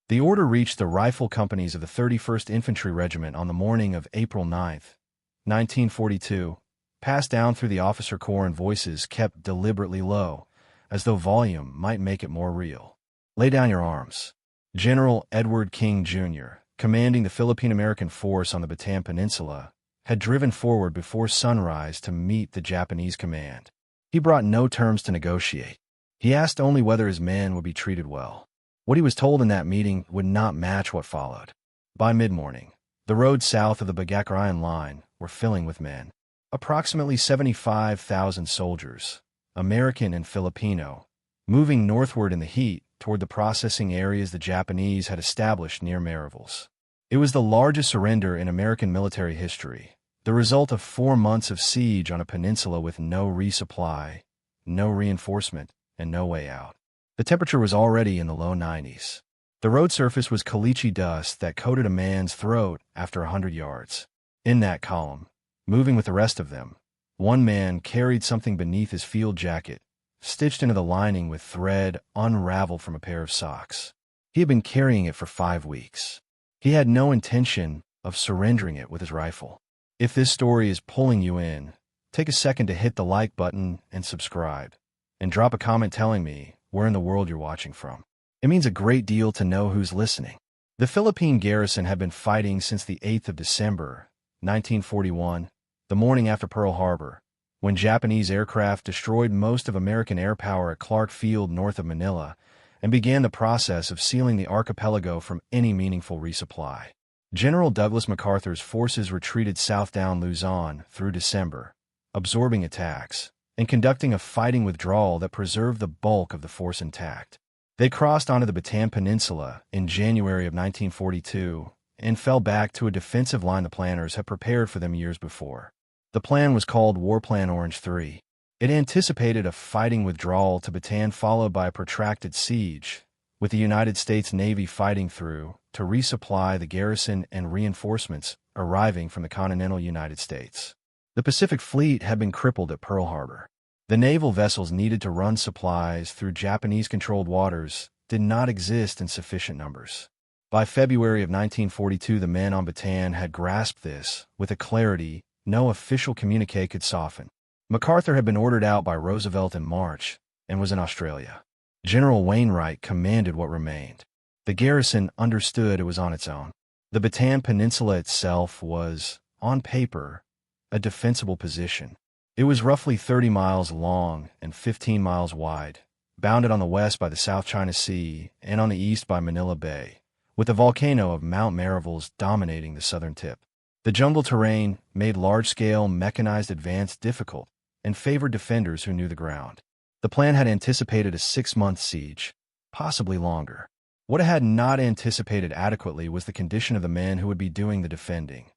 The order reached the rifle companies of the 31st Infantry Regiment on the morning of April 9, 1942, passed down through the officer corps, and voices kept deliberately low, as though volume might make it more real. Lay down your arms. General Edward King, Jr., commanding the Philippine-American force on the Bataan Peninsula, had driven forward before sunrise to meet the Japanese command. He brought no terms to negotiate. He asked only whether his men would be treated well. What he was told in that meeting would not match what followed. By mid-morning, the roads south of the Bataan line were filling with men. Approximately 75,000 soldiers, American and Filipino, moving northward in the heat toward the processing areas the Japanese had established near Mariveles. It was the largest surrender in American military history, the result of 4 months of siege on a peninsula with no resupply, no reinforcement, and no way out. The temperature was already in the low 90s. The road surface was caliche dust that coated a man's throat after 100 yards. In that column, moving with the rest of them, one man carried something beneath his field jacket, stitched into the lining with thread unraveled from a pair of socks. He had been carrying it for 5 weeks. He had no intention of surrendering it with his rifle. If this story is pulling you in, take a second to hit the like button and subscribe, and drop a comment telling me where in the world you're watching from. It means a great deal to know who's listening. The Philippine garrison had been fighting since the 8th of December, 1941, the morning after Pearl Harbor, when Japanese aircraft destroyed most of American air power at Clark Field north of Manila and began the process of sealing the archipelago from any meaningful resupply. General Douglas MacArthur's forces retreated south down Luzon through December, absorbing attacks and conducting a fighting withdrawal that preserved the bulk of the force intact. They crossed onto the Bataan Peninsula in January of 1942 and fell back to a defensive line the planners had prepared for them years before. The plan was called War Plan Orange 3. It anticipated a fighting withdrawal to Bataan followed by a protracted siege, with the United States Navy fighting through to resupply the garrison and reinforcements arriving from the continental United States. The Pacific Fleet had been crippled at Pearl Harbor. The naval vessels needed to run supplies through Japanese-controlled waters did not exist in sufficient numbers. By February of 1942, the men on Bataan had grasped this with a clarity no official communique could soften. MacArthur had been ordered out by Roosevelt in March and was in Australia. General Wainwright commanded what remained. The garrison understood it was on its own. The Bataan Peninsula itself was, on paper, a defensible position. It was roughly 30 miles long and 15 miles wide, bounded on the west by the South China Sea and on the east by Manila Bay, with the volcano of Mount Mariveles dominating the southern tip. The jungle terrain made large-scale mechanized advance difficult and favored defenders who knew the ground. The plan had anticipated a 6-month siege, possibly longer. What it had not anticipated adequately was the condition of the men who would be doing the defending.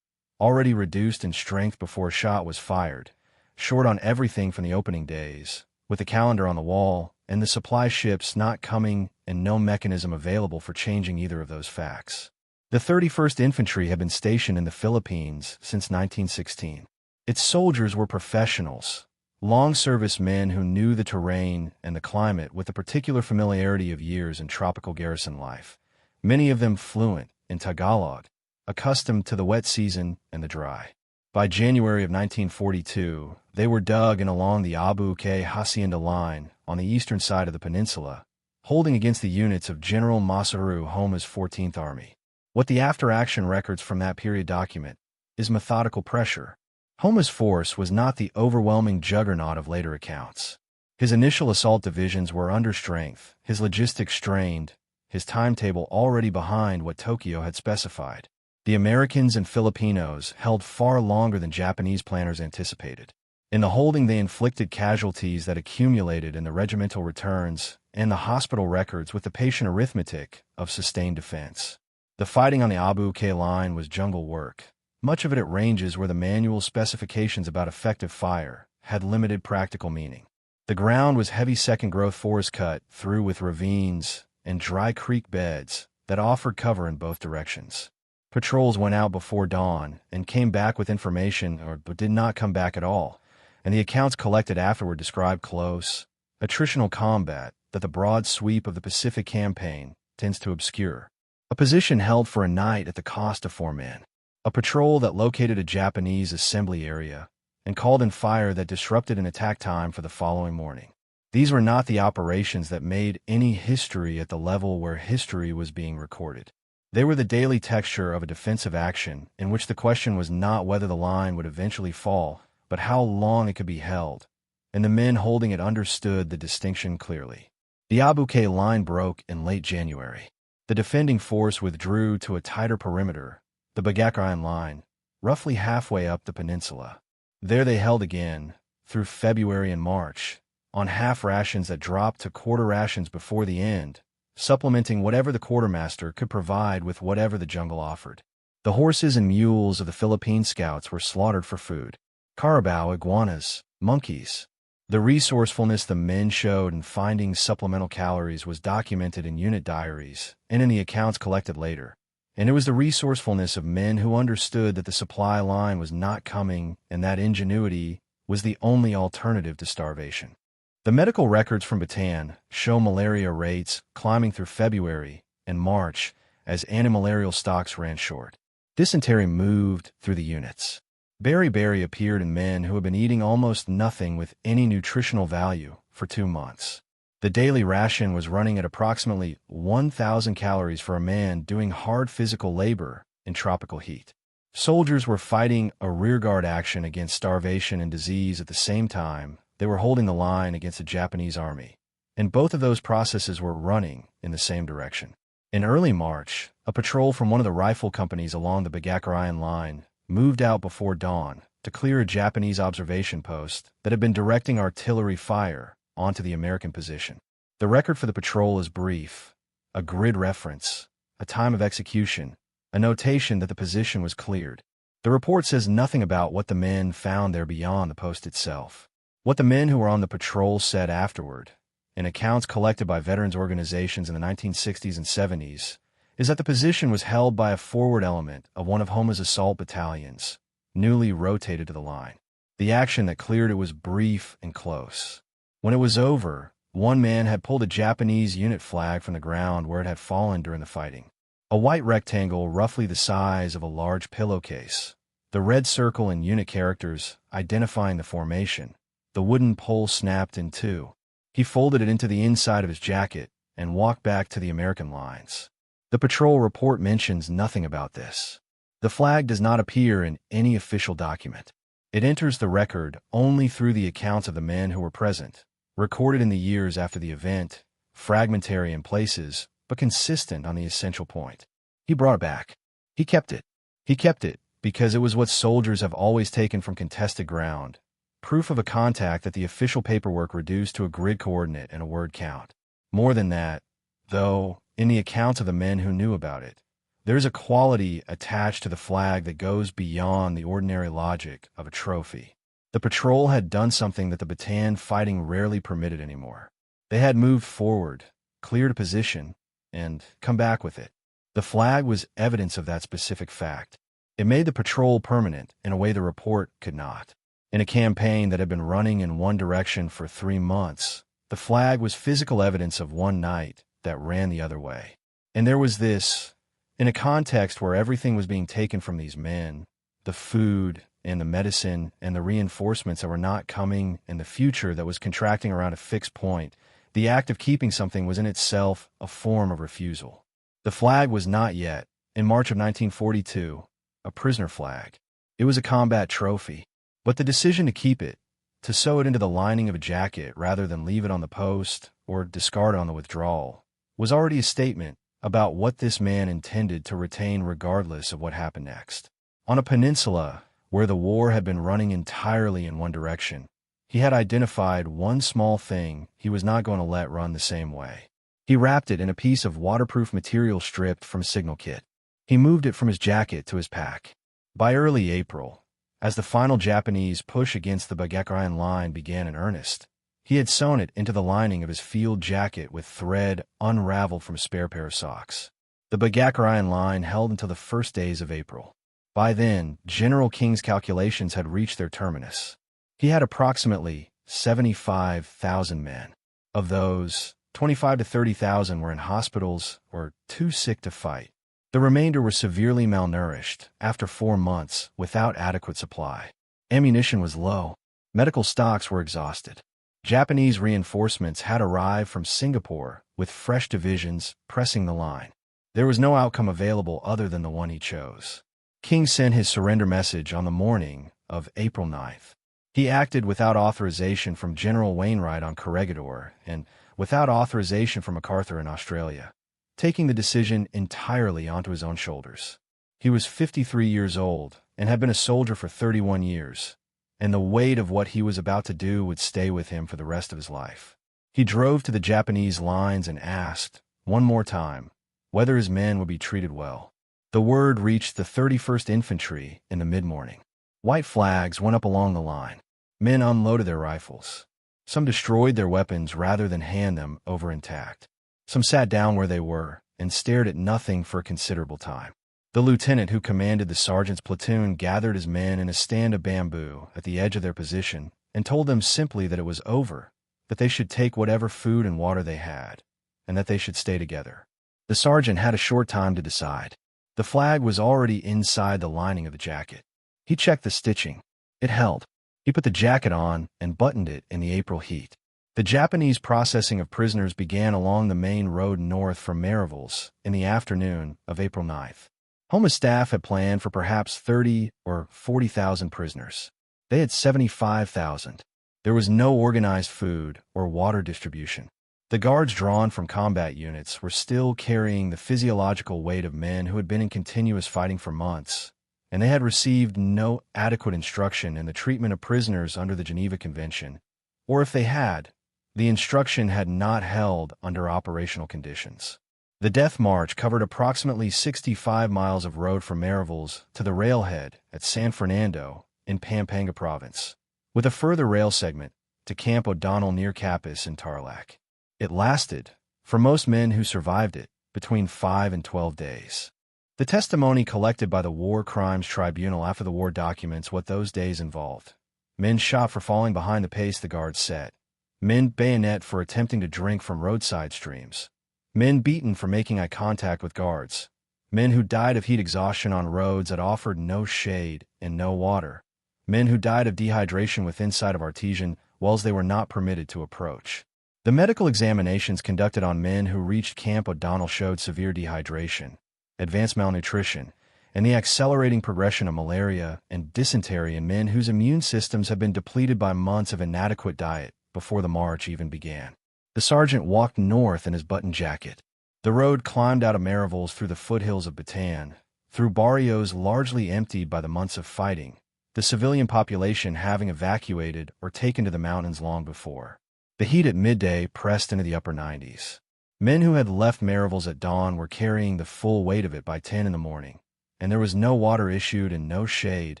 Already reduced in strength before a shot was fired, short on everything from the opening days, with the calendar on the wall and the supply ships not coming and no mechanism available for changing either of those facts. The 31st Infantry had been stationed in the Philippines since 1916. Its soldiers were professionals, long-service men who knew the terrain and the climate with the particular familiarity of years in tropical garrison life, many of them fluent in Tagalog, accustomed to the wet season and the dry. By January of 1942, they were dug in along the Abucay Hacienda line on the eastern side of the peninsula, holding against the units of General Masaru Homa's 14th Army. What the after-action records from that period document is methodical pressure. Homa's force was not the overwhelming juggernaut of later accounts. His initial assault divisions were under strength, his logistics strained, his timetable already behind what Tokyo had specified. The Americans and Filipinos held far longer than Japanese planners anticipated. In the holding, they inflicted casualties that accumulated in the regimental returns and the hospital records with the patient arithmetic of sustained defense. The fighting on the Abucay line was jungle work, much of it at ranges where the manual specifications about effective fire had limited practical meaning. The ground was heavy second-growth forest cut through with ravines and dry creek beds that offered cover in both directions. Patrols went out before dawn and came back with information but did not come back at all, and the accounts collected afterward described close, attritional combat that the broad sweep of the Pacific Campaign tends to obscure. a position held for a night at the cost of 4 men. A patrol that located a Japanese assembly area and called in fire that disrupted an attack time for the following morning. These were not the operations that made any history at the level where history was being recorded. They were the daily texture of a defensive action in which the question was not whether the line would eventually fall, but how long it could be held, and the men holding it understood the distinction clearly. The Abucay line broke in late January. The defending force withdrew to a tighter perimeter, the Bataan line, roughly halfway up the peninsula. There they held again, through February and March, on half rations that dropped to quarter rations before the end, supplementing whatever the quartermaster could provide with whatever the jungle offered. The horses and mules of the Philippine scouts were slaughtered for food. Carabao, iguanas, monkeys. The resourcefulness the men showed in finding supplemental calories was documented in unit diaries and in the accounts collected later. And it was the resourcefulness of men who understood that the supply line was not coming and that ingenuity was the only alternative to starvation. The medical records from Bataan show malaria rates climbing through February and March as antimalarial stocks ran short. Dysentery moved through the units. Beriberi appeared in men who had been eating almost nothing with any nutritional value for 2 months. The daily ration was running at approximately 1,000 calories for a man doing hard physical labor in tropical heat. Soldiers were fighting a rearguard action against starvation and disease at the same time they were holding the line against the Japanese army, and both of those processes were running in the same direction. In early March, a patrol from one of the rifle companies along the Bataan line moved out before dawn to clear a Japanese observation post that had been directing artillery fire onto the American position. The record for the patrol is brief: a grid reference, a time of execution, a notation that the position was cleared. The report says nothing about what the men found there beyond the post itself. What the men who were on the patrol said afterward, in accounts collected by veterans organizations in the 1960s and 70s, is that the position was held by a forward element of one of Homa's assault battalions, newly rotated to the line. The action that cleared it was brief and close. When it was over, one man had pulled a Japanese unit flag from the ground where it had fallen during the fighting. A white rectangle roughly the size of a large pillowcase, the red circle and unit characters identifying the formation. The wooden pole snapped in two. He folded it into the inside of his jacket and walked back to the American lines. The patrol report mentions nothing about this. The flag does not appear in any official document. It enters the record only through the accounts of the men who were present, recorded in the years after the event, fragmentary in places, but consistent on the essential point. He brought it back. He kept it. He kept it because it was what soldiers have always taken from contested ground. Proof of a contact that the official paperwork reduced to a grid coordinate and a word count. More than that, though, in the accounts of the men who knew about it, there's a quality attached to the flag that goes beyond the ordinary logic of a trophy. The patrol had done something that the Bataan fighting rarely permitted anymore. They had moved forward, cleared a position, and come back with it. The flag was evidence of that specific fact. It made the patrol permanent in a way the report could not. In a campaign that had been running in one direction for 3 months, the flag was physical evidence of one night that ran the other way. And there was this, in a context where everything was being taken from these men, the food and the medicine and the reinforcements that were not coming and the future that was contracting around a fixed point, the act of keeping something was in itself a form of refusal. The flag was not yet, in March of 1942, a prisoner flag. It was a combat trophy. But the decision to keep it, to sew it into the lining of a jacket rather than leave it on the post or discard it on the withdrawal, was already a statement about what this man intended to retain regardless of what happened next. On a peninsula where the war had been running entirely in one direction, he had identified one small thing he was not going to let run the same way. He wrapped it in a piece of waterproof material stripped from a signal kit. He moved it from his jacket to his pack. By early April, as the final Japanese push against the Bataan line began in earnest, he had sewn it into the lining of his field jacket with thread unraveled from a spare pair of socks. The Bataan line held until the first days of April. By then, General King's calculations had reached their terminus. He had approximately 75,000 men. Of those, 25 to 30,000 were in hospitals or too sick to fight. The remainder were severely malnourished after 4 months without adequate supply. Ammunition was low. Medical stocks were exhausted. Japanese reinforcements had arrived from Singapore with fresh divisions pressing the line. There was no outcome available other than the one he chose. King sent his surrender message on the morning of April 9th. He acted without authorization from General Wainwright on Corregidor and without authorization from MacArthur in Australia, taking the decision entirely onto his own shoulders. He was 53 years old and had been a soldier for 31 years, and the weight of what he was about to do would stay with him for the rest of his life. He drove to the Japanese lines and asked, one more time, whether his men would be treated well. The word reached the 31st Infantry in the mid-morning. White flags went up along the line. Men unloaded their rifles. Some destroyed their weapons rather than hand them over intact. Some sat down where they were and stared at nothing for a considerable time. The lieutenant who commanded the sergeant's platoon gathered his men in a stand of bamboo at the edge of their position and told them simply that it was over, that they should take whatever food and water they had, and that they should stay together. The sergeant had a short time to decide. The flag was already inside the lining of the jacket. He checked the stitching. It held. He put the jacket on and buttoned it in the April heat. The Japanese processing of prisoners began along the main road north from Marivilles in the afternoon of April 9th. Homa's staff had planned for perhaps 30 or 40,000 prisoners. They had 75,000. There was no organized food or water distribution. The guards drawn from combat units were still carrying the physiological weight of men who had been in continuous fighting for months, and they had received no adequate instruction in the treatment of prisoners under the Geneva Convention, or if they had, the instruction had not held under operational conditions. The Death March covered approximately 65 miles of road from Marivilles to the railhead at San Fernando in Pampanga Province, with a further rail segment to Camp O'Donnell near Capiz in Tarlac. It lasted, for most men who survived it, between 5 and 12 days. The testimony collected by the War Crimes Tribunal after the war documents what those days involved. Men shot for falling behind the pace the guards set. Men bayonet for attempting to drink from roadside streams. Men beaten for making eye contact with guards. Men who died of heat exhaustion on roads that offered no shade and no water. Men who died of dehydration within sight of artesian wells they were not permitted to approach. The medical examinations conducted on men who reached Camp O'Donnell showed severe dehydration, advanced malnutrition, and the accelerating progression of malaria and dysentery in men whose immune systems had been depleted by months of inadequate diet before the march even began. The sergeant walked north in his button jacket. The road climbed out of Marivilles through the foothills of Bataan, through barrios largely emptied by the months of fighting, the civilian population having evacuated or taken to the mountains long before. The heat at midday pressed into the upper 90s. Men who had left Marivilles at dawn were carrying the full weight of it by 10 in the morning, and there was no water issued and no shade,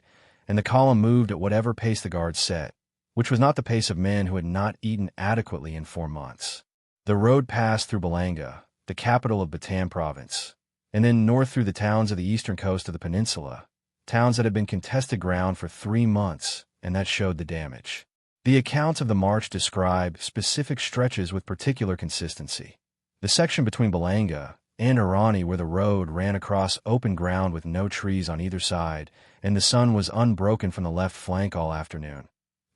and the column moved at whatever pace the guards set, which was not the pace of men who had not eaten adequately in 4 months. The road passed through Balanga, the capital of Bataan Province, and then north through the towns of the eastern coast of the peninsula, towns that had been contested ground for 3 months, and that showed the damage. The accounts of the march describe specific stretches with particular consistency. The section between Balanga and Irani where the road ran across open ground with no trees on either side, and the sun was unbroken from the left flank all afternoon.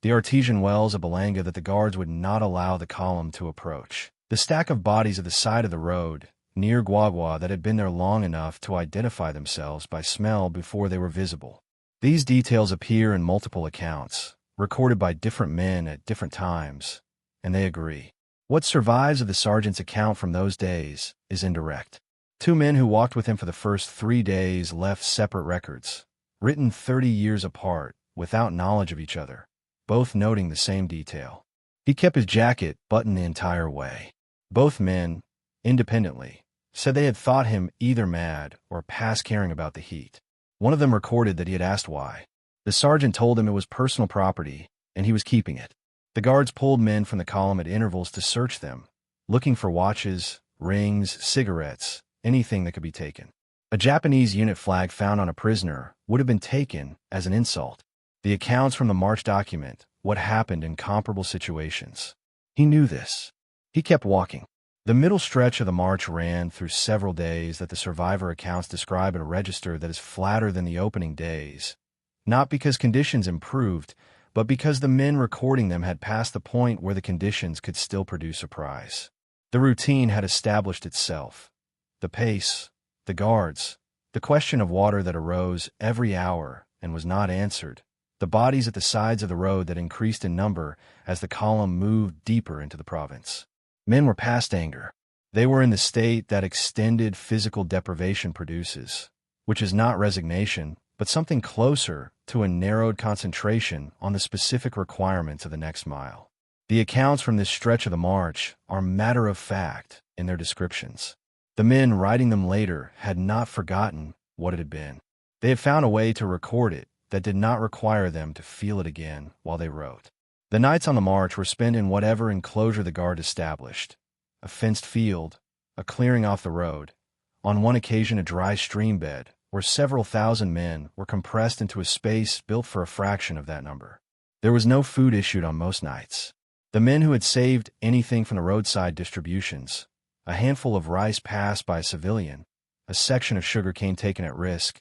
The artesian wells of Balanga that the guards would not allow the column to approach. The stack of bodies at the side of the road, near Guagua, that had been there long enough to identify themselves by smell before they were visible. These details appear in multiple accounts, recorded by different men at different times, and they agree. What survives of the sergeant's account from those days is indirect. 2 men who walked with him for the first 3 days left separate records, written 30 years apart, without knowledge of each other, both noting the same detail. He kept his jacket buttoned the entire way. Both men, independently, said they had thought him either mad or past caring about the heat. One of them recorded that he had asked why. The sergeant told him it was personal property, and he was keeping it. The guards pulled men from the column at intervals to search them, looking for watches, rings, cigarettes, anything that could be taken. A Japanese unit flag found on a prisoner would have been taken as an insult. The accounts from the march document what happened in comparable situations. He knew this. He kept walking. The middle stretch of the march ran through several days that the survivor accounts describe at a register that is flatter than the opening days, not because conditions improved, but because the men recording them had passed the point where the conditions could still produce surprise. The routine had established itself. The pace, the guards, the question of water that arose every hour and was not answered, the bodies at the sides of the road that increased in number as the column moved deeper into the province. Men were past anger. They were in the state that extended physical deprivation produces, which is not resignation, but something closer to a narrowed concentration on the specific requirements of the next mile. The accounts from this stretch of the march are matter-of-fact in their descriptions. The men writing them later had not forgotten what it had been. They had found a way to record it that did not require them to feel it again while they wrote. The nights on the march were spent in whatever enclosure the guard established, a fenced field, a clearing off the road, on one occasion a dry stream bed, where several thousand men were compressed into a space built for a fraction of that number. There was no food issued on most nights. The men who had saved anything from the roadside distributions, a handful of rice passed by a civilian, a section of sugar cane taken at risk,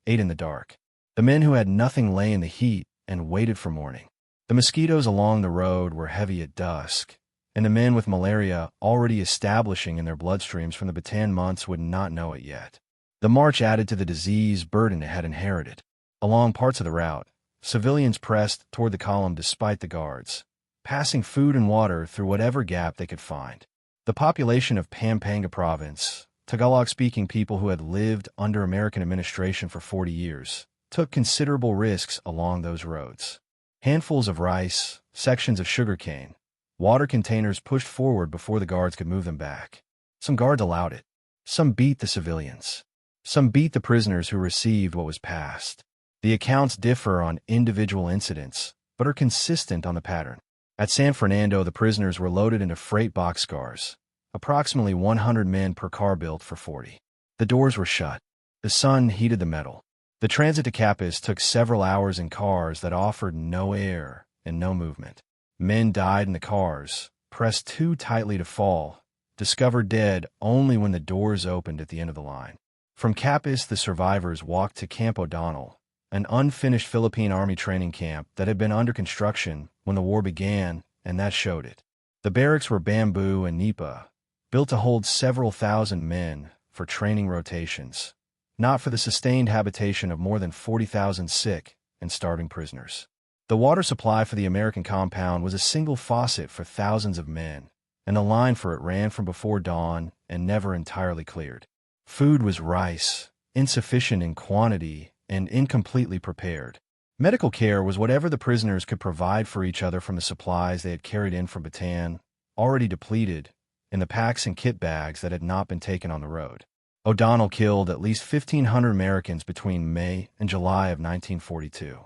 ate in the dark. The men who had nothing lay in the heat and waited for morning. The mosquitoes along the road were heavy at dusk, and the men with malaria already establishing in their bloodstreams from the Bataan months would not know it yet. The march added to the disease burden it had inherited. Along parts of the route, civilians pressed toward the column despite the guards, passing food and water through whatever gap they could find. The population of Pampanga province, Tagalog-speaking people who had lived under American administration for 40 years, took considerable risks along those roads. Handfuls of rice, sections of sugarcane, water containers pushed forward before the guards could move them back. Some guards allowed it. Some beat the civilians. Some beat the prisoners who received what was passed. The accounts differ on individual incidents, but are consistent on the pattern. At San Fernando, the prisoners were loaded into freight boxcars, approximately 100 men per car built for 40. The doors were shut. The sun heated the metal. The transit to Capiz took several hours in cars that offered no air and no movement. Men died in the cars, pressed too tightly to fall, discovered dead only when the doors opened at the end of the line. From Capiz, the survivors walked to Camp O'Donnell, an unfinished Philippine Army training camp that had been under construction when the war began, and that showed it. The barracks were bamboo and nipa, built to hold several thousand men for training rotations, not for the sustained habitation of more than 40,000 sick and starving prisoners. The water supply for the American compound was a single faucet for thousands of men, and the line for it ran from before dawn and never entirely cleared. Food was rice, insufficient in quantity and incompletely prepared. Medical care was whatever the prisoners could provide for each other from the supplies they had carried in from Bataan, already depleted, in the packs and kit bags that had not been taken on the road. O'Donnell killed at least 1,500 Americans between May and July of 1942.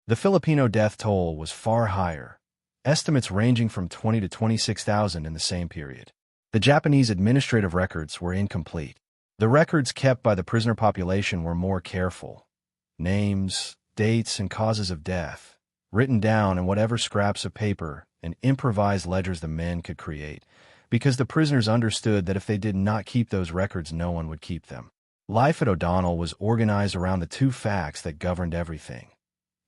The Filipino death toll was far higher, estimates ranging from 20 to 26,000 in the same period. The Japanese administrative records were incomplete. The records kept by the prisoner population were more careful. Names, dates, and causes of death, written down in whatever scraps of paper and improvised ledgers the men could create, because the prisoners understood that if they did not keep those records, no one would keep them. Life at O'Donnell was organized around the two facts that governed everything: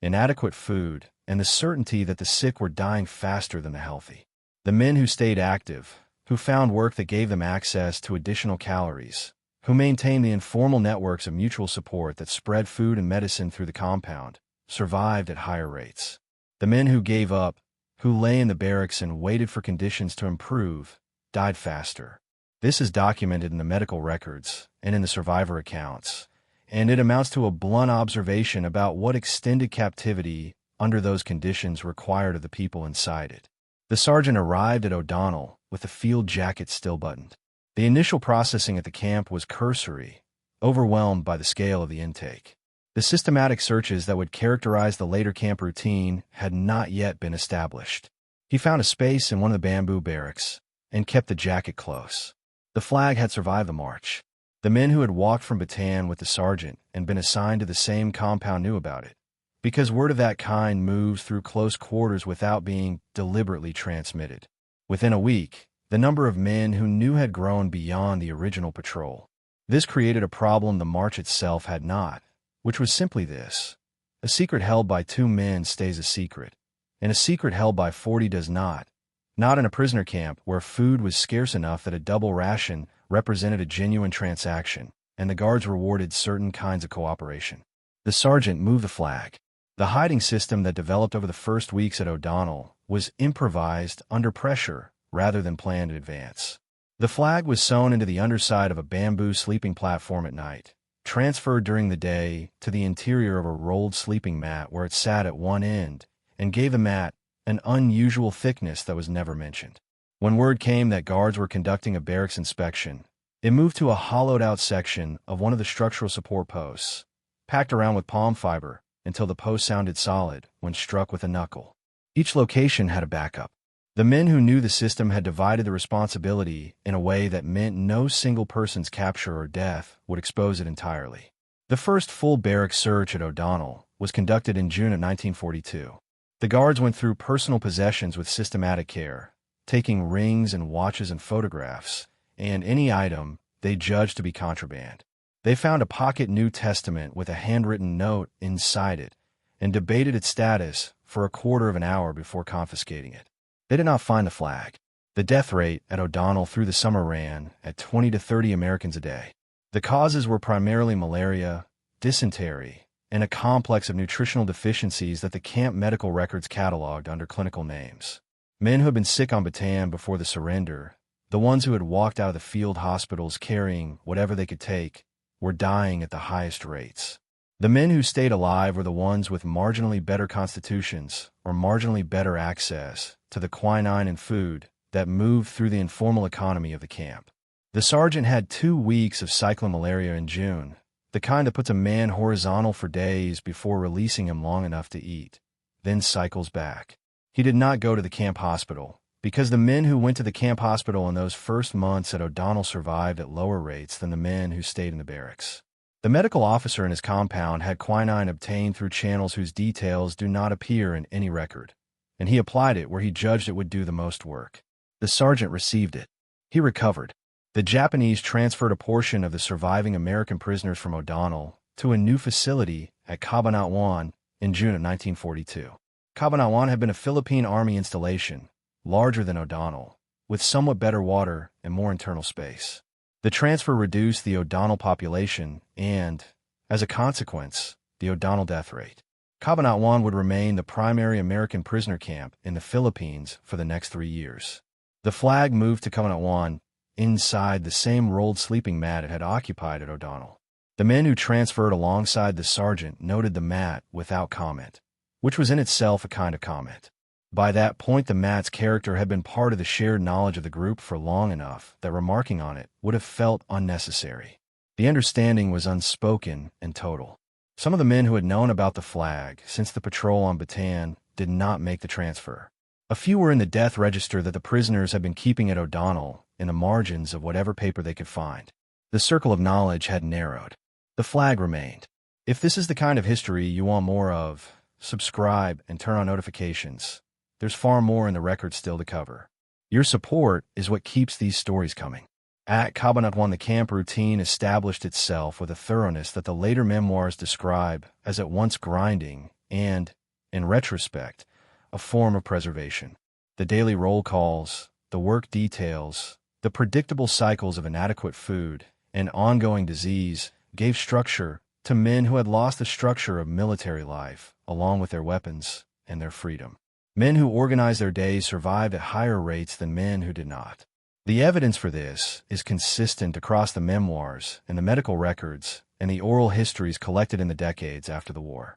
inadequate food and the certainty that the sick were dying faster than the healthy. The men who stayed active, who found work that gave them access to additional calories, who maintained the informal networks of mutual support that spread food and medicine through the compound, survived at higher rates. The men who gave up, who lay in the barracks and waited for conditions to improve, died faster. This is documented in the medical records and in the survivor accounts, and it amounts to a blunt observation about what extended captivity under those conditions required of the people inside it. The sergeant arrived at O'Donnell with the field jacket still buttoned. The initial processing at the camp was cursory, overwhelmed by the scale of the intake. The systematic searches that would characterize the later camp routine had not yet been established. He found a space in one of the bamboo barracks and kept the jacket close. The flag had survived the march. The men who had walked from Bataan with the sergeant and been assigned to the same compound knew about it, because word of that kind moves through close quarters without being deliberately transmitted. Within a week, the number of men who knew had grown beyond the original patrol. This created a problem the march itself had not, which was simply this: a secret held by 2 men stays a secret, and a secret held by 40 does not. Not in a prisoner camp where food was scarce enough that a double ration represented a genuine transaction, and the guards rewarded certain kinds of cooperation. The sergeant moved the flag. The hiding system that developed over the first weeks at O'Donnell was improvised under pressure rather than planned in advance. The flag was sewn into the underside of a bamboo sleeping platform at night, transferred during the day to the interior of a rolled sleeping mat where it sat at one end, and gave the mat an unusual thickness that was never mentioned. When word came that guards were conducting a barracks inspection, it moved to a hollowed-out section of one of the structural support posts, packed around with palm fiber until the post sounded solid when struck with a knuckle. Each location had a backup. The men who knew the system had divided the responsibility in a way that meant no single person's capture or death would expose it entirely. The first full barracks search at O'Donnell was conducted in June of 1942. The guards went through personal possessions with systematic care, taking rings and watches and photographs, and any item they judged to be contraband. They found a pocket New Testament with a handwritten note inside it and debated its status for a quarter of an hour before confiscating it. They did not find the flag. The death rate at O'Donnell through the summer ran at 20 to 30 Americans a day. The causes were primarily malaria, dysentery, and a complex of nutritional deficiencies that the camp medical records cataloged under clinical names. Men who had been sick on Bataan before the surrender, the ones who had walked out of the field hospitals carrying whatever they could take, were dying at the highest rates. The men who stayed alive were the ones with marginally better constitutions or marginally better access to the quinine and food that moved through the informal economy of the camp. The sergeant had 2 weeks of cyclomalaria in June, the kind that puts a man horizontal for days before releasing him long enough to eat, then cycles back. He did not go to the camp hospital, because the men who went to the camp hospital in those first months at O'Donnell survived at lower rates than the men who stayed in the barracks. The medical officer in his compound had quinine obtained through channels whose details do not appear in any record, and he applied it where he judged it would do the most work. The sergeant received it. He recovered. The Japanese transferred a portion of the surviving American prisoners from O'Donnell to a new facility at Cabanatuan in June of 1942. Cabanatuan had been a Philippine Army installation, larger than O'Donnell, with somewhat better water and more internal space. The transfer reduced the O'Donnell population and, as a consequence, the O'Donnell death rate. Cabanatuan would remain the primary American prisoner camp in the Philippines for the next 3 years. The flag moved to Cabanatuan inside the same rolled sleeping mat it had occupied at O'Donnell. The men who transferred alongside the sergeant noted the mat without comment, which was in itself a kind of comment. By that point, the mat's character had been part of the shared knowledge of the group for long enough that remarking on it would have felt unnecessary. The understanding was unspoken and total. Some of the men who had known about the flag since the patrol on Bataan did not make the transfer. A few were in the death register that the prisoners had been keeping at O'Donnell in the margins of whatever paper they could find. The circle of knowledge had narrowed. The flag remained. If this is the kind of history you want more of, subscribe and turn on notifications. There's far more in the record still to cover. Your support is what keeps these stories coming. At Cabanatuan, the camp routine established itself with a thoroughness that the later memoirs describe as at once grinding and, in retrospect, a form of preservation. The daily roll calls, the work details, the predictable cycles of inadequate food and ongoing disease gave structure to men who had lost the structure of military life, along with their weapons and their freedom. Men who organized their days survived at higher rates than men who did not. The evidence for this is consistent across the memoirs and the medical records and the oral histories collected in the decades after the war.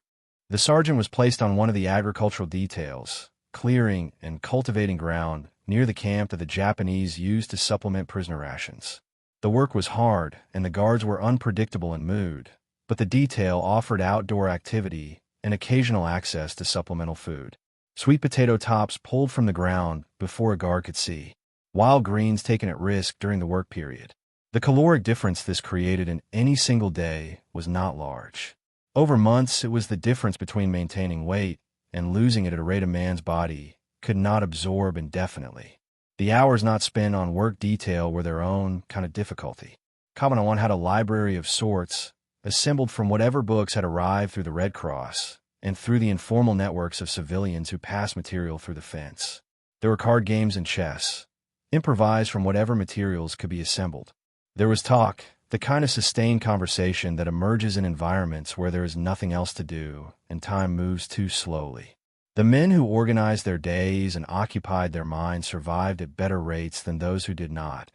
The sergeant was placed on one of the agricultural details, clearing and cultivating ground near the camp that the Japanese used to supplement prisoner rations. The work was hard and the guards were unpredictable in mood, but the detail offered outdoor activity and occasional access to supplemental food. Sweet potato tops pulled from the ground before a guard could see. Wild greens taken at risk during the work period. The caloric difference this created in any single day was not large. Over months, it was the difference between maintaining weight and losing it at a rate a man's body could not absorb indefinitely. The hours not spent on work detail were their own kind of difficulty. Cabanatuan had a library of sorts, assembled from whatever books had arrived through the Red Cross and through the informal networks of civilians who passed material through the fence. There were card games and chess, improvised from whatever materials could be assembled. There was talk, the kind of sustained conversation that emerges in environments where there is nothing else to do and time moves too slowly. The men who organized their days and occupied their minds survived at better rates than those who did not,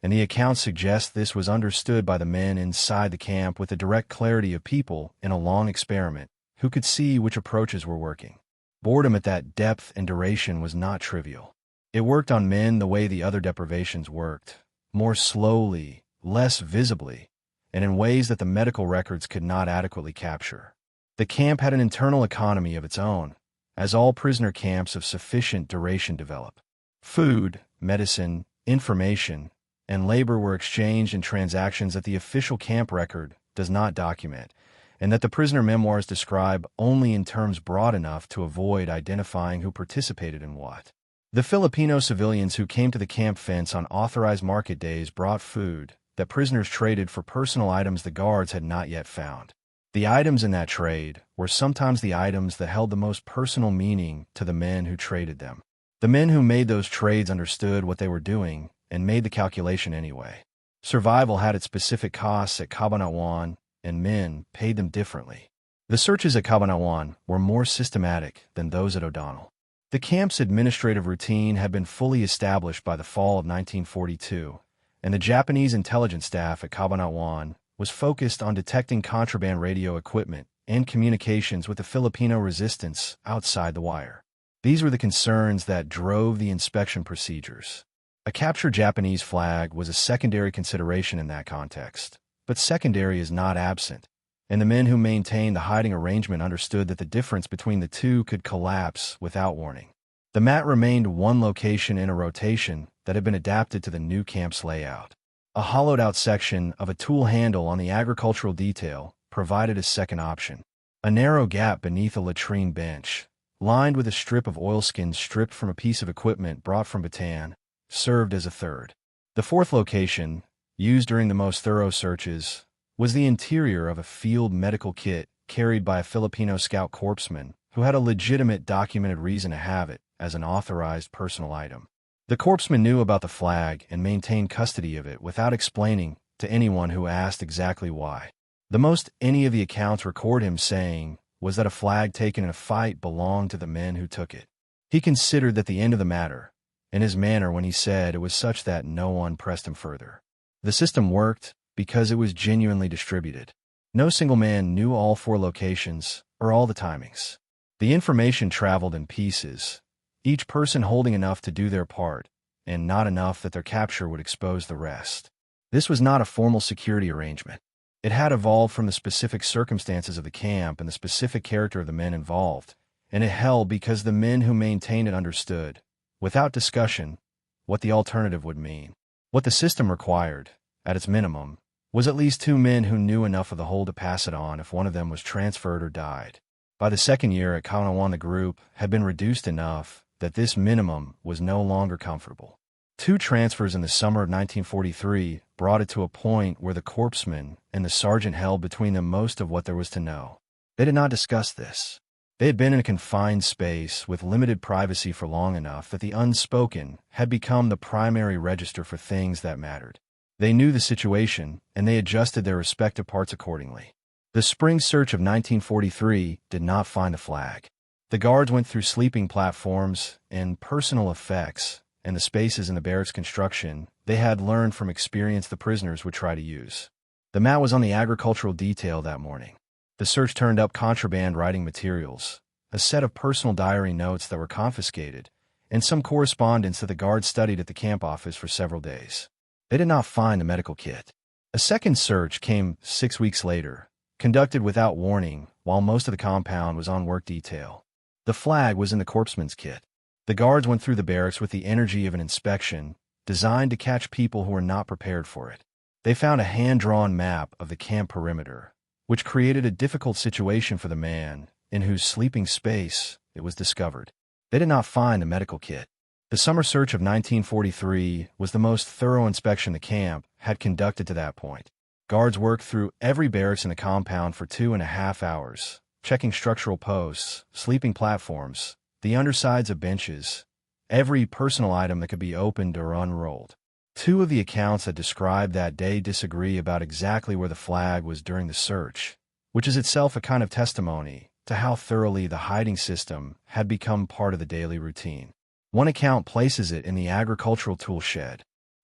and the accounts suggest this was understood by the men inside the camp with the direct clarity of people in a long experiment who could see which approaches were working. Boredom at that depth and duration was not trivial. It worked on men the way the other deprivations worked, more slowly, less visibly, and in ways that the medical records could not adequately capture. The camp had an internal economy of its own, as all prisoner camps of sufficient duration develop. Food, medicine, information, and labor were exchanged in transactions that the official camp record does not document, and that the prisoner memoirs describe only in terms broad enough to avoid identifying who participated in what. The Filipino civilians who came to the camp fence on authorized market days brought food that prisoners traded for personal items the guards had not yet found. The items in that trade were sometimes the items that held the most personal meaning to the men who traded them. The men who made those trades understood what they were doing and made the calculation anyway. Survival had its specific costs at Cabanatuan, and men paid them differently. The searches at Cabanatuan were more systematic than those at O'Donnell. The camp's administrative routine had been fully established by the fall of 1942, and the Japanese intelligence staff at Cabanatuan was focused on detecting contraband radio equipment and communications with the Filipino resistance outside the wire. These were the concerns that drove the inspection procedures. A captured Japanese flag was a secondary consideration in that context, but secondary is not absent, and the men who maintained the hiding arrangement understood that the difference between the two could collapse without warning. The mat remained one location in a rotation that had been adapted to the new camp's layout. A hollowed-out section of a tool handle on the agricultural detail provided a second option. A narrow gap beneath a latrine bench, lined with a strip of oilskin stripped from a piece of equipment brought from Bataan, served as a third. The fourth location, used during the most thorough searches, was the interior of a field medical kit carried by a Filipino scout corpsman who had a legitimate documented reason to have it as an authorized personal item. The corpsman knew about the flag and maintained custody of it without explaining to anyone who asked exactly why. The most any of the accounts record him saying was that a flag taken in a fight belonged to the men who took it. He considered that the end of the matter, and his manner when he said it was such that no one pressed him further. The system worked because it was genuinely distributed. No single man knew all four locations or all the timings. The information traveled in pieces, each person holding enough to do their part, and not enough that their capture would expose the rest. This was not a formal security arrangement. It had evolved from the specific circumstances of the camp and the specific character of the men involved, and it held because the men who maintained it understood, without discussion, what the alternative would mean. What the system required, at its minimum, was at least two men who knew enough of the whole to pass it on if one of them was transferred or died. By the second year at Cabanatuan, the group had been reduced enough that this minimum was no longer comfortable. 2 transfers in the summer of 1943 brought it to a point where the corpsman and the sergeant held between them most of what there was to know. They did not discuss this. They had been in a confined space with limited privacy for long enough that the unspoken had become the primary register for things that mattered. They knew the situation, and they adjusted their respective parts accordingly. The spring search of 1943 did not find the flag. The guards went through sleeping platforms and personal effects and the spaces in the barracks construction they had learned from experience the prisoners would try to use. The mat was on the agricultural detail that morning. The search turned up contraband writing materials, a set of personal diary notes that were confiscated, and some correspondence that the guards studied at the camp office for several days. They did not find the medical kit. A second search came 6 weeks later, conducted without warning while most of the compound was on work detail. The flag was in the corpsman's kit. The guards went through the barracks with the energy of an inspection, designed to catch people who were not prepared for it. They found a hand-drawn map of the camp perimeter, which created a difficult situation for the man in whose sleeping space it was discovered. They did not find the medical kit. The The summer search of 1943 was the most thorough inspection the camp had conducted to that point. Guards worked through every barracks in the compound for 2.5 hours, checking structural posts, sleeping platforms, the undersides of benches, every personal item that could be opened or unrolled. Two of the accounts that describe that day disagree about exactly where the flag was during the search, which is itself a kind of testimony to how thoroughly the hiding system had become part of the daily routine. One account places it in the agricultural tool shed.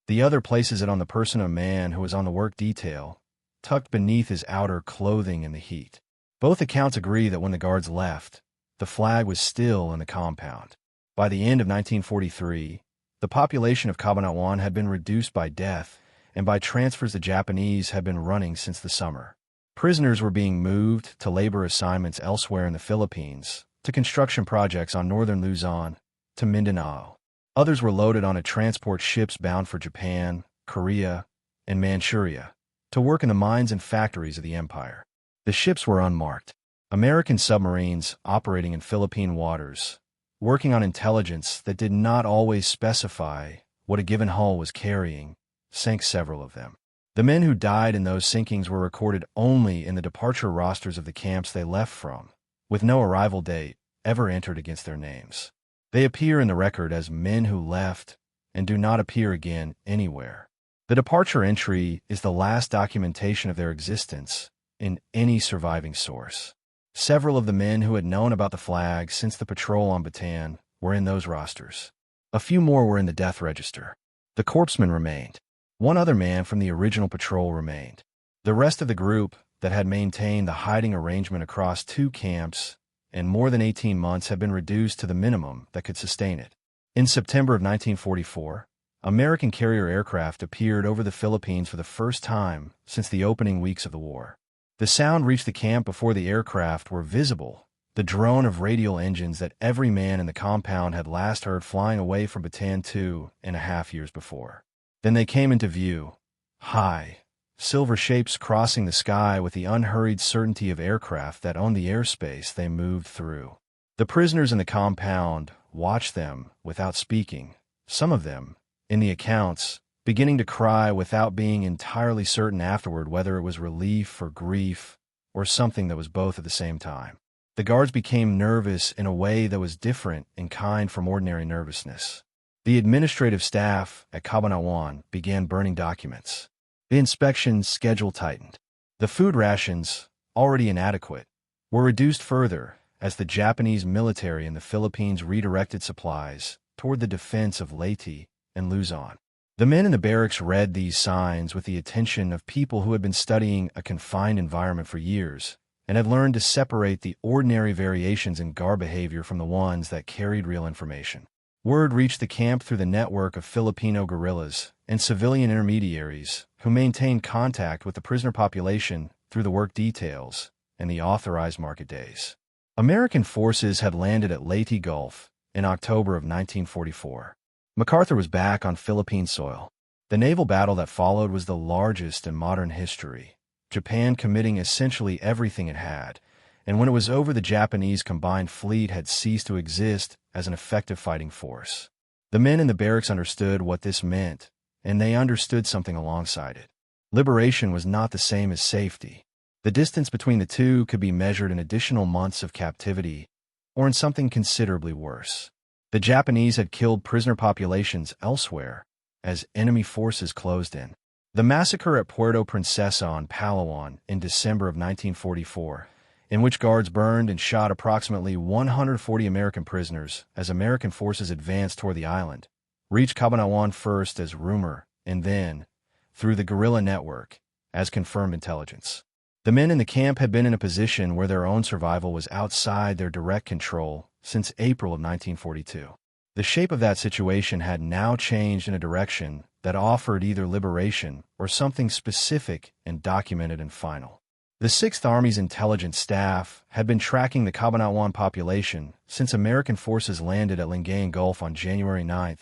The other places it on the person of a man who was on the work detail, tucked beneath his outer clothing in the heat. Both accounts agree that when the guards left, the flag was still in the compound. By the end of 1943, the population of Cabanatuan had been reduced by death and by transfers the Japanese had been running since the summer. Prisoners were being moved to labor assignments elsewhere in the Philippines, to construction projects on northern Luzon, to Mindanao. Others were loaded onto transport ships bound for Japan, Korea, and Manchuria, to work in the mines and factories of the empire. The ships were unmarked. American submarines operating in Philippine waters, working on intelligence that did not always specify what a given hull was carrying, sank several of them. The men who died in those sinkings were recorded only in the departure rosters of the camps they left from, with no arrival date ever entered against their names. They appear in the record as men who left and do not appear again anywhere. The departure entry is the last documentation of their existence in any surviving source. Several of the men who had known about the flag since the patrol on Bataan were in those rosters. A few more were in the death register. The corpsmen remained. One other man from the original patrol remained. The rest of the group that had maintained the hiding arrangement across 2 camps and more than 18 months had been reduced to the minimum that could sustain it. In September of 1944, American carrier aircraft appeared over the Philippines for the first time since the opening weeks of the war. The sound reached the camp before the aircraft were visible, the drone of radial engines that every man in the compound had last heard flying away from Bataan 2.5 years before. Then they came into view, high, silver shapes crossing the sky with the unhurried certainty of aircraft that owned the airspace they moved through. The prisoners in the compound watched them without speaking, some of them, in the accounts, beginning to cry without being entirely certain afterward whether it was relief or grief or something that was both at the same time. The guards became nervous in a way that was different in kind from ordinary nervousness. The administrative staff at Cabanatuan began burning documents. The inspection schedule tightened. The food rations, already inadequate, were reduced further as the Japanese military in the Philippines redirected supplies toward the defense of Leyte and Luzon. The men in the barracks read these signs with the attention of people who had been studying a confined environment for years and had learned to separate the ordinary variations in guard behavior from the ones that carried real information. Word reached the camp through the network of Filipino guerrillas and civilian intermediaries who maintained contact with the prisoner population through the work details and the authorized market days. American forces had landed at Leyte Gulf in October of 1944. MacArthur was back on Philippine soil. The naval battle that followed was the largest in modern history, Japan committing essentially everything it had, and when it was over, the Japanese combined fleet had ceased to exist as an effective fighting force. The men in the barracks understood what this meant, and they understood something alongside it. Liberation was not the same as safety. The distance between the two could be measured in additional months of captivity, or in something considerably worse. The Japanese had killed prisoner populations elsewhere, as enemy forces closed in. The massacre at Puerto Princesa on Palawan in December of 1944, in which guards burned and shot approximately 140 American prisoners as American forces advanced toward the island, reached Cabanatuan first as rumor and then, through the guerrilla network, as confirmed intelligence. The men in the camp had been in a position where their own survival was outside their direct control since April of 1942. The shape of that situation had now changed in a direction that offered either liberation or something specific and documented and final. The Sixth Army's intelligence staff had been tracking the Cabanatuan population since American forces landed at Lingayen Gulf on January 9,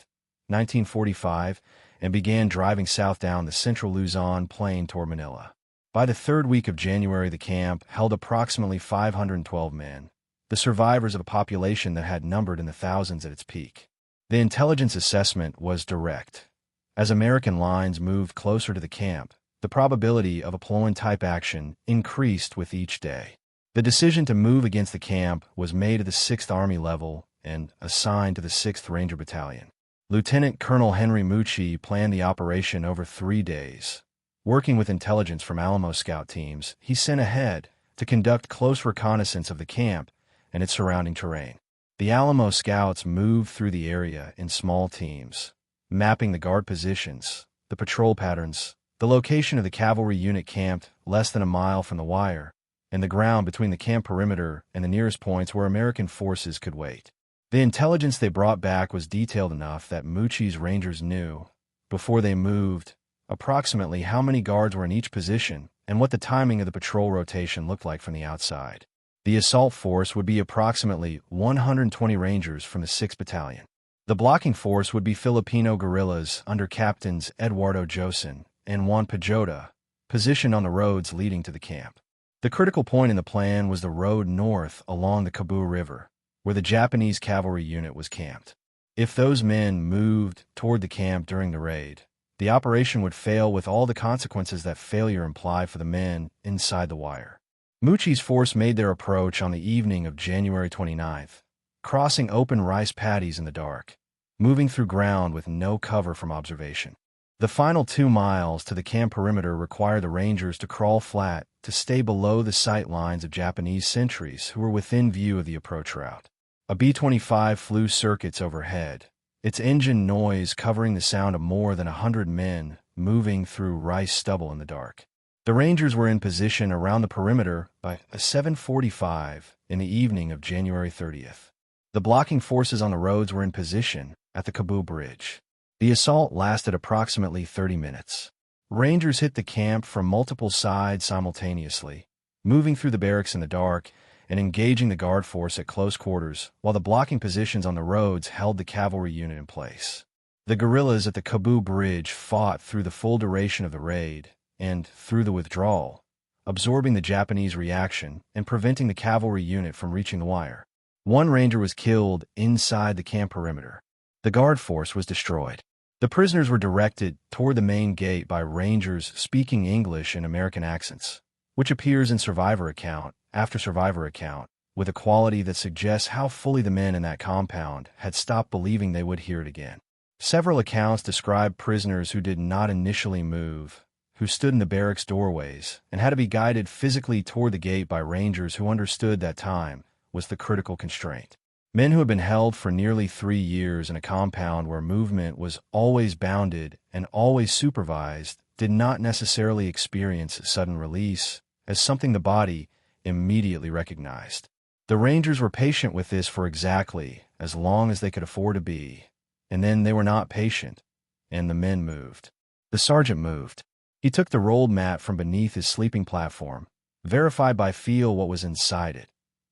1945, and began driving south down the central Luzon plain toward Manila. By the third week of January, the camp held approximately 512 men, the survivors of a population that had numbered in the thousands at its peak. The intelligence assessment was direct. As American lines moved closer to the camp, the probability of a Ploin-type action increased with each day. The decision to move against the camp was made at the 6th Army level and assigned to the 6th Ranger Battalion. Lieutenant Colonel Henry Mucci planned the operation over 3 days. Working with intelligence from Alamo scout teams, he sent ahead to conduct close reconnaissance of the camp and its surrounding terrain. The Alamo scouts moved through the area in small teams, mapping the guard positions, the patrol patterns, the location of the cavalry unit camped less than a mile from the wire, and the ground between the camp perimeter and the nearest points where American forces could wait. The intelligence they brought back was detailed enough that Mucci's Rangers knew, before they moved, approximately how many guards were in each position and what the timing of the patrol rotation looked like from the outside. The assault force would be approximately 120 Rangers from the 6th Battalion. The blocking force would be Filipino guerrillas under Captains Eduardo Josin and Juan Pajota, positioned on the roads leading to the camp. The critical point in the plan was the road north along the Cebu River, where the Japanese cavalry unit was camped. If those men moved toward the camp during the raid, the operation would fail with all the consequences that failure implied for the men inside the wire. Mucci's force made their approach on the evening of January 29th, crossing open rice paddies in the dark, moving through ground with no cover from observation. The final 2 miles to the camp perimeter required the Rangers to crawl flat to stay below the sight lines of Japanese sentries who were within view of the approach route. A B-25 flew circuits overhead, its engine noise covering the sound of more than 100 men moving through rice stubble in the dark. The Rangers were in position around the perimeter by 7:45 in the evening of January 30th. The blocking forces on the roads were in position at the Cebu Bridge. The assault lasted approximately 30 minutes. Rangers hit the camp from multiple sides simultaneously, moving through the barracks in the dark and engaging the guard force at close quarters, while the blocking positions on the roads held the cavalry unit in place. The guerrillas at the Cebu Bridge fought through the full duration of the raid and through the withdrawal, absorbing the Japanese reaction and preventing the cavalry unit from reaching the wire. One Ranger was killed inside the camp perimeter. The guard force was destroyed. The prisoners were directed toward the main gate by Rangers speaking English in American accents, which appears in survivor account after survivor account, with a quality that suggests how fully the men in that compound had stopped believing they would hear it again. Several accounts describe prisoners who did not initially move, who stood in the barracks doorways and had to be guided physically toward the gate by Rangers who understood that time was the critical constraint. Men who had been held for nearly 3 years in a compound where movement was always bounded and always supervised did not necessarily experience sudden release as something the body immediately recognized. The Rangers were patient with this for exactly as long as they could afford to be, and then they were not patient, and the men moved. The sergeant moved. He took the rolled mat from beneath his sleeping platform, verified by feel what was inside it,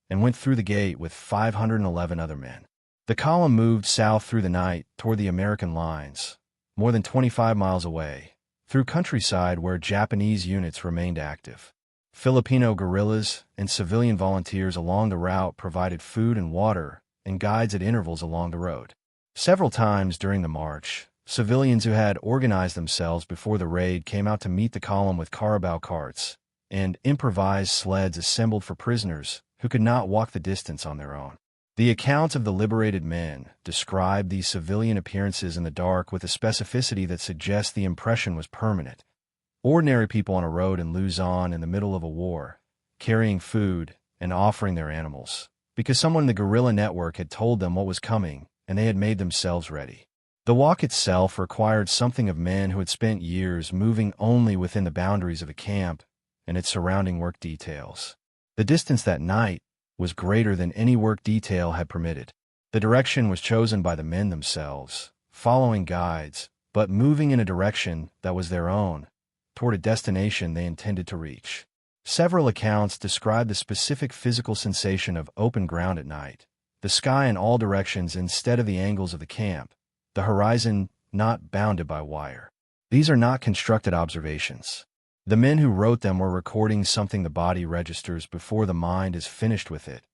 and went through the gate with 511 other men. The column moved south through the night toward the American lines, more than 25 miles away, through countryside where Japanese units remained active. Filipino guerrillas and civilian volunteers along the route provided food and water and guides at intervals along the road. Several times during the march, civilians who had organized themselves before the raid came out to meet the column with carabao carts and improvised sleds assembled for prisoners who could not walk the distance on their own. The accounts of the liberated men describe these civilian appearances in the dark with a specificity that suggests the impression was permanent. Ordinary people on a road in Luzon in the middle of a war, carrying food and offering their animals, because someone in the guerrilla network had told them what was coming and they had made themselves ready. The walk itself required something of men who had spent years moving only within the boundaries of a camp and its surrounding work details. The distance that night was greater than any work detail had permitted. The direction was chosen by the men themselves, following guides, but moving in a direction that was their own, toward a destination they intended to reach. Several accounts describe the specific physical sensation of open ground at night, the sky in all directions instead of the angles of the camp, the horizon not bounded by wire. These are not constructed observations. The men who wrote them were recording something the body registers before the mind is finished with it,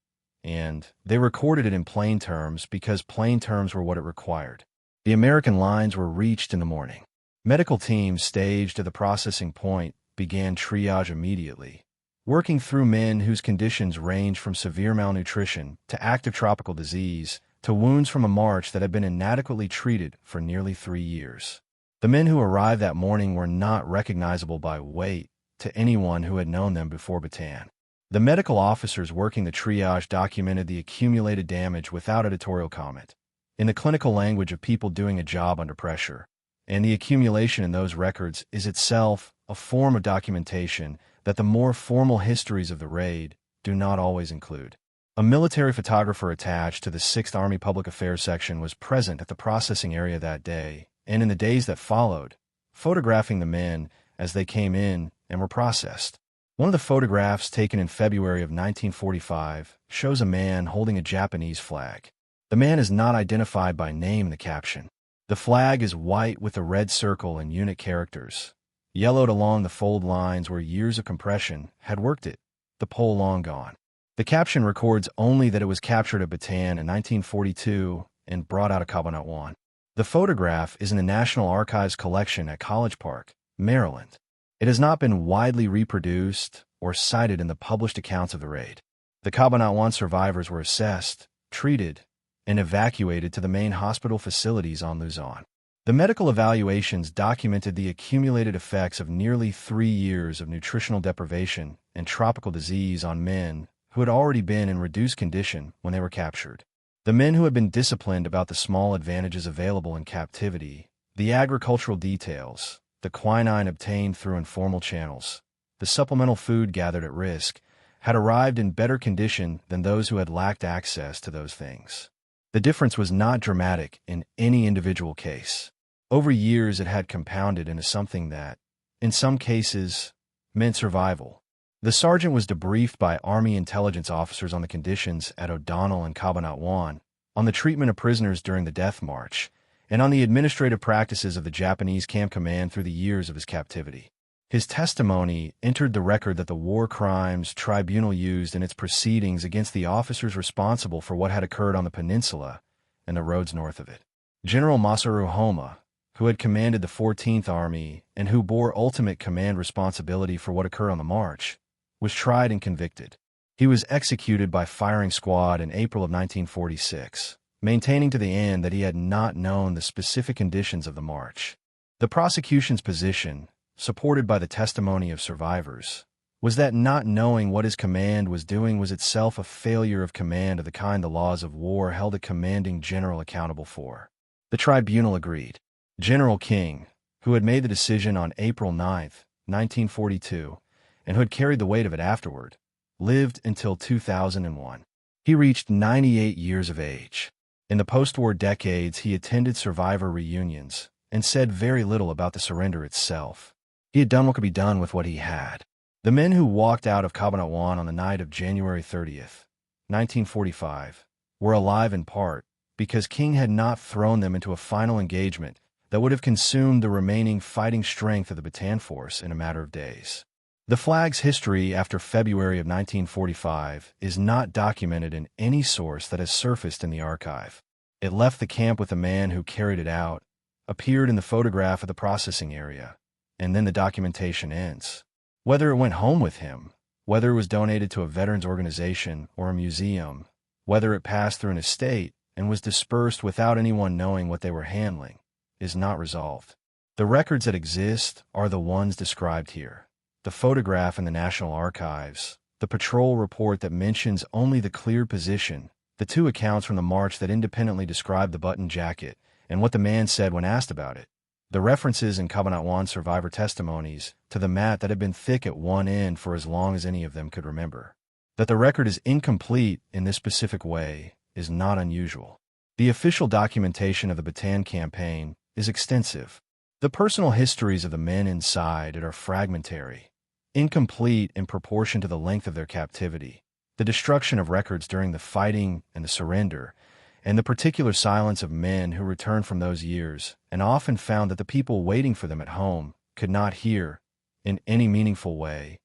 and they recorded it in plain terms because plain terms were what it required. The American lines were reached in the morning. Medical teams staged at the processing point began triage immediately, working through men whose conditions ranged from severe malnutrition to active tropical disease to wounds from a march that had been inadequately treated for nearly 3 years. The men who arrived that morning were not recognizable by weight to anyone who had known them before Bataan. The medical officers working the triage documented the accumulated damage without editorial comment, in the clinical language of people doing a job under pressure, and the accumulation in those records is itself a form of documentation that the more formal histories of the raid do not always include. A military photographer attached to the 6th Army Public Affairs section was present at the processing area that day, and in the days that followed, photographing the men as they came in and were processed. One of the photographs taken in February of 1945 shows a man holding a Japanese flag. The man is not identified by name in the caption. The flag is white with a red circle and unit characters, yellowed along the fold lines where years of compression had worked it, the pole long gone. The caption records only that it was captured at Bataan in 1942 and brought out of Cabanatuan. The photograph is in the National Archives collection at College Park, Maryland. It has not been widely reproduced or cited in the published accounts of the raid. The Cabanatuan survivors were assessed, treated, and evacuated to the main hospital facilities on Luzon. The medical evaluations documented the accumulated effects of nearly 3 years of nutritional deprivation and tropical disease on men who had already been in reduced condition when they were captured. The men who had been disciplined about the small advantages available in captivity, the agricultural details, the quinine obtained through informal channels, the supplemental food gathered at risk, had arrived in better condition than those who had lacked access to those things. The difference was not dramatic in any individual case. Over years, it had compounded into something that, in some cases, meant survival. The sergeant was debriefed by Army intelligence officers on the conditions at O'Donnell and Cabanatuan, on the treatment of prisoners during the Death March, and on the administrative practices of the Japanese camp command through the years of his captivity. His testimony entered the record that the War Crimes Tribunal used in its proceedings against the officers responsible for what had occurred on the peninsula and the roads north of it. General Masaru Homa, who had commanded the 14th Army and who bore ultimate command responsibility for what occurred on the march, was tried and convicted. He was executed by firing squad in April of 1946, maintaining to the end that he had not known the specific conditions of the march. The prosecution's position, supported by the testimony of survivors, was that not knowing what his command was doing was itself a failure of command of the kind the laws of war held a commanding general accountable for. The tribunal agreed. General King, who had made the decision on April 9, 1942, and who had carried the weight of it afterward, lived until 2001. He reached 98 years of age. In the post-war decades, he attended survivor reunions and said very little about the surrender itself. He had done what could be done with what he had. The men who walked out of Cabanatuan on the night of January 30th, 1945, were alive in part because King had not thrown them into a final engagement that would have consumed the remaining fighting strength of the Bataan force in a matter of days. The flag's history after February of 1945 is not documented in any source that has surfaced in the archive. It left the camp with the man who carried it out, appeared in the photograph of the processing area, and then the documentation ends. Whether it went home with him, whether it was donated to a veterans organization or a museum, whether it passed through an estate and was dispersed without anyone knowing what they were handling, is not resolved. The records that exist are the ones described here. The photograph in the National Archives, the patrol report that mentions only the clear position, the 2 accounts from the march that independently describe the button jacket, and what the man said when asked about it, the references in Cabanatuan survivor testimonies to the mat that had been thick at one end for as long as any of them could remember. That the record is incomplete in this specific way is not unusual. The official documentation of the Bataan campaign is extensive. The personal histories of the men inside it are fragmentary, incomplete in proportion to the length of their captivity, the destruction of records during the fighting and the surrender, and the particular silence of men who returned from those years and often found that the people waiting for them at home could not hear, in any meaningful way,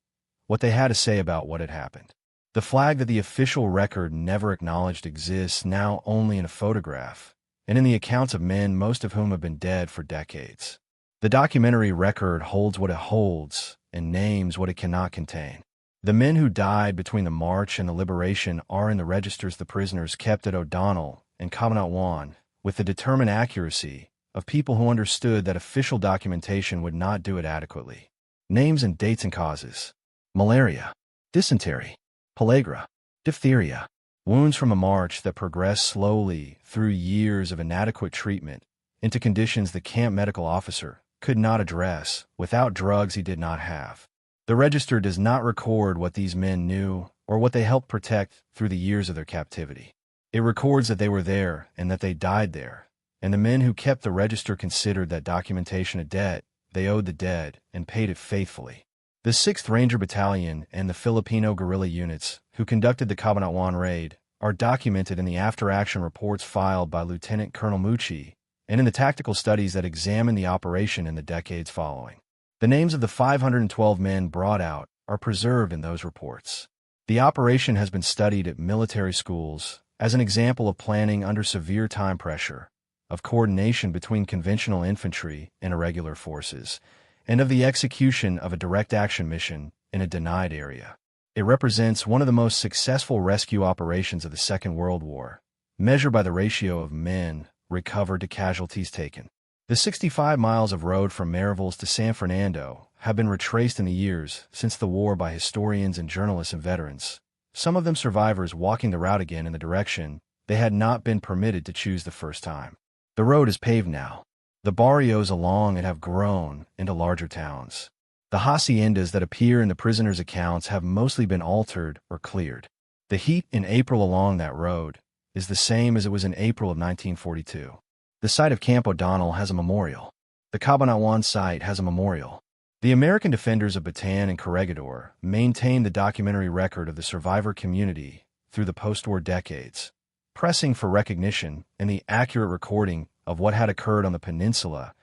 what they had to say about what had happened. The flag that the official record never acknowledged exists now only in a photograph, and in the accounts of men most of whom have been dead for decades. The documentary record holds what it holds and names what it cannot contain. The men who died between the march and the liberation are in the registers the prisoners kept at O'Donnell and Cabanatuan, with the determined accuracy of people who understood that official documentation would not do it adequately. Names and dates and causes: malaria, dysentery, pellagra, diphtheria, wounds from a march that progressed slowly through years of inadequate treatment into conditions the camp medical officer could not address without drugs he did not have. The register does not record what these men knew or what they helped protect through the years of their captivity. It records that they were there and that they died there, and the men who kept the register considered that documentation a debt they owed the dead and paid it faithfully. The 6th Ranger Battalion and the Filipino guerrilla units who conducted the Cabanatuan raid are documented in the after-action reports filed by Lieutenant Colonel Mucci and in the tactical studies that examine the operation in the decades following. The names of the 512 men brought out are preserved in those reports. The operation has been studied at military schools as an example of planning under severe time pressure, of coordination between conventional infantry and irregular forces, and of the execution of a direct action mission in a denied area. It represents one of the most successful rescue operations of the Second World War, measured by the ratio of men recovered to casualties taken. The 65 miles of road from Mariveles to San Fernando have been retraced in the years since the war by historians and journalists and veterans, some of them survivors walking the route again in the direction they had not been permitted to choose the first time. The road is paved now. The barrios along it have grown into larger towns. The haciendas that appear in the prisoners' accounts have mostly been altered or cleared. The heat in April along that road is the same as it was in April of 1942. The site of Camp O'Donnell has a memorial. The Cabanatuan site has a memorial. The American defenders of Bataan and Corregidor maintained the documentary record of the survivor community through the post-war decades, pressing for recognition and the accurate recording of what had occurred on the peninsula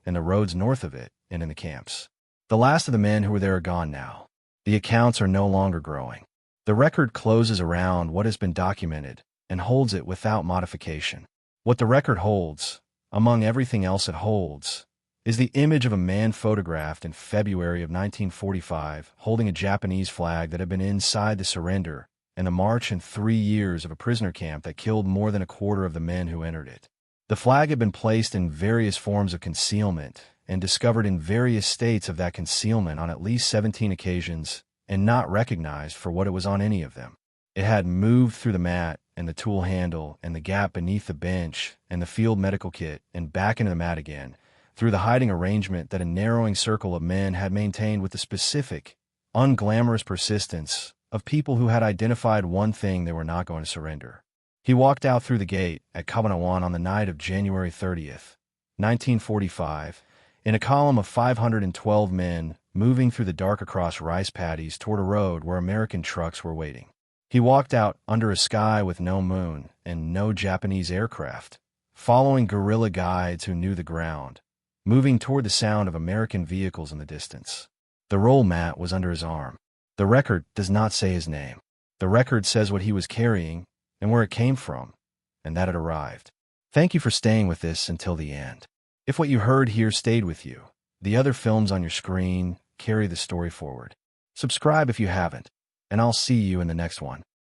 and the roads north of it and in the camps. The last of the men who were there are gone now. The accounts are no longer growing. The record closes around what has been documented and holds it without modification. What the record holds, among everything else it holds, is the image of a man photographed in February of 1945 holding a Japanese flag that had been inside the surrender and the march and 3 years of a prisoner camp that killed more than a quarter of the men who entered it. The flag had been placed in various forms of concealment and discovered in various states of that concealment on at least 17 occasions and not recognized for what it was on any of them. It had moved through the mat and the tool handle and the gap beneath the bench and the field medical kit and back into the mat again, through the hiding arrangement that a narrowing circle of men had maintained with the specific, unglamorous persistence of people who had identified one thing: they were not going to surrender. He walked out through the gate at Cabanatuan on the night of January 30th, 1945, in a column of 512 men moving through the dark across rice paddies toward a road where American trucks were waiting. He walked out under a sky with no moon and no Japanese aircraft, following guerrilla guides who knew the ground, moving toward the sound of American vehicles in the distance. The roll mat was under his arm. The record does not say his name. The record says what he was carrying and where it came from, and that it arrived. Thank you for staying with this until the end. If what you heard here stayed with you, the other films on your screen carry the story forward. Subscribe if you haven't, and I'll see you in the next one.